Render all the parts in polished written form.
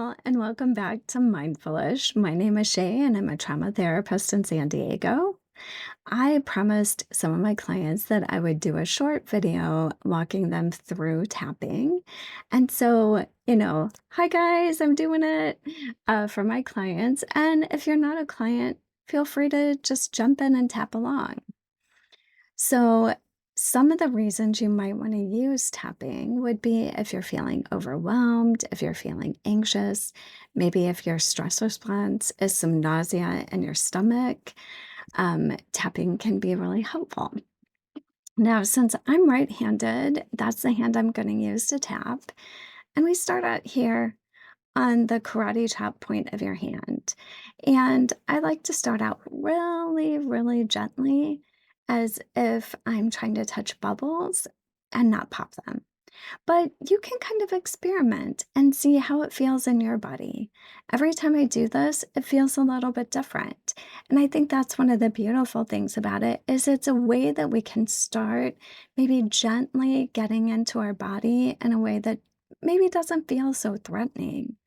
all, and welcome back to Mindfulish. My name is Shay, and I'm a trauma therapist in San Diego. I promised some of my clients that I would do a short video walking them through tapping. And so, hi guys, I'm doing it for my clients. And if you're not a client, feel free to just jump in and tap along. So, some of the reasons you might want to use tapping would be if you're feeling overwhelmed, if you're feeling anxious, maybe if your stress response is some nausea in your stomach. Tapping can be really helpful. Now, since I'm right handed, that's the hand I'm going to use to tap. And we start out here on the karate chop point of your hand. And I like to start out really, really gently, as if I'm trying to touch bubbles and not pop them. But you can kind of experiment and see how it feels in your body. Every time I do this, it feels a little bit different. And I think that's one of the beautiful things about it is it's a way that we can start maybe gently getting into our body in a way that maybe doesn't feel so threatening.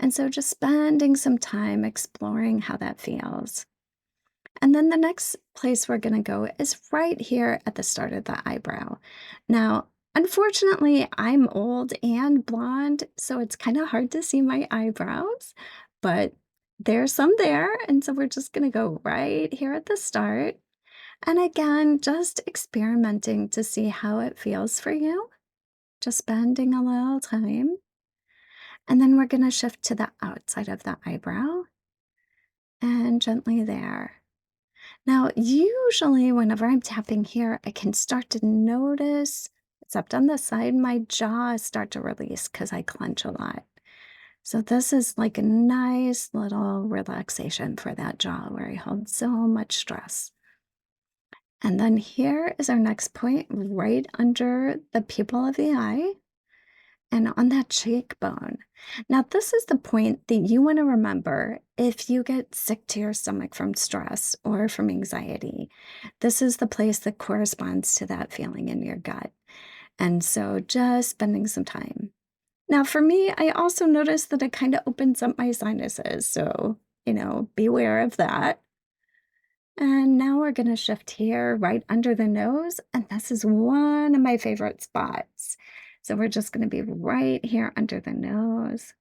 And so just spending some time exploring how that feels. And then the next place we're going to go is right here at the start of the eyebrow. Now, unfortunately, I'm old and blonde, so it's kind of hard to see my eyebrows, but there's some there. And so we're just going to go right here at the start. And again, just experimenting to see how it feels for you, just spending a little time. And then we're going to shift to the outside of the eyebrow and gently there. Now, usually whenever I'm tapping here, I can start to notice, except on the side, my jaw start to release because I clench a lot. So this is like a nice little relaxation for that jaw where I hold so much stress. And then here is our next point right under the pupil of the eye and on that cheekbone. Now, this is the point that you want to remember if you get sick to your stomach from stress or from anxiety. This is the place that corresponds to that feeling in your gut. And so just spending some time. Now, for me, I also notice that it kind of opens up my sinuses. So, beware of that. And now we're going to shift here right under the nose. And this is one of my favorite spots. So we're just going to be right here under the nose.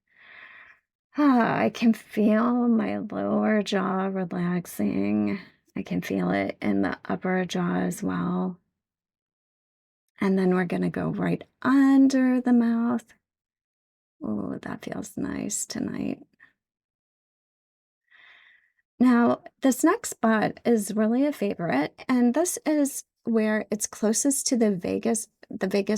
I can feel my lower jaw relaxing. I can feel it in the upper jaw as well. And then we're going to go right under the mouth. Oh, that feels nice tonight. Now, this next spot is really a favorite, and this is where it's closest to the vagus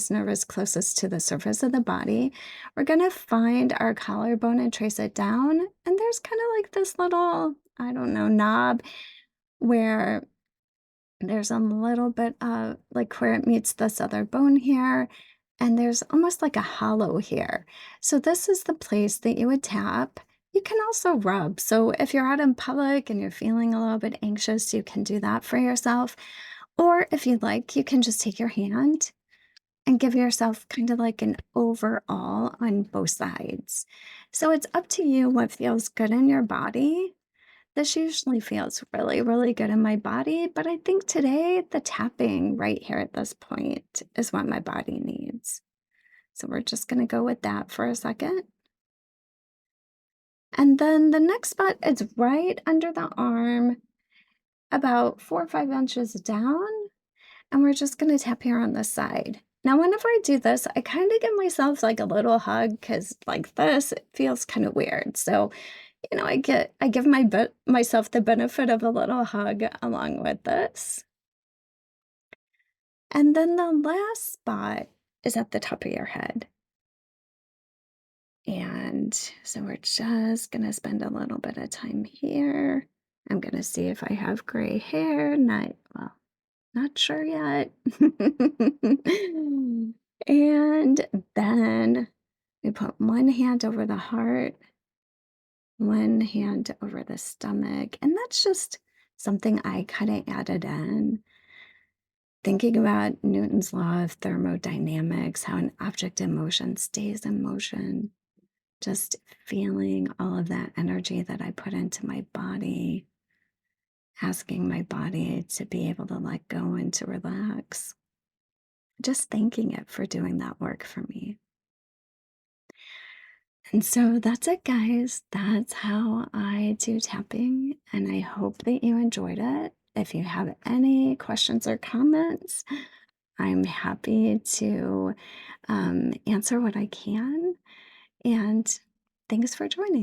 nerve is closest to the surface of the body. We're going to find our collarbone and trace it down, and there's kind of like this little, I don't know, knob where there's a little bit of like where it meets this other bone here, and there's almost like a hollow here. So this is the place that you would tap. You can also rub. So if you're out in public and you're feeling a little bit anxious, you can do that for yourself. Or if you'd like, you can just take your hand and give yourself kind of like an overall on both sides. So it's up to you what feels good in your body. This usually feels really, really good in my body, but I think today the tapping right here at this point is what my body needs. So we're just going to go with that for a second. And then the next spot is right under the arm, about 4 or 5 inches down. And we're just going to tap here on the side. Now, whenever I do this, I kind of give myself like a little hug because like this, it feels kind of weird. So, I give myself the benefit of a little hug along with this. And then the last spot is at the top of your head. And so we're just going to spend a little bit of time here. I'm going to see if I have gray hair. Not sure yet. And then we put one hand over the heart, one hand over the stomach. And that's just something I kind of added in. Thinking about Newton's law of thermodynamics, how an object in motion stays in motion. Just feeling all of that energy that I put into my body, asking my body to be able to let go and to relax. Just thanking it for doing that work for me. And so that's it, guys. That's how I do tapping, and I hope that you enjoyed it. If you have any questions or comments, I'm happy to answer what I can. And thanks for joining.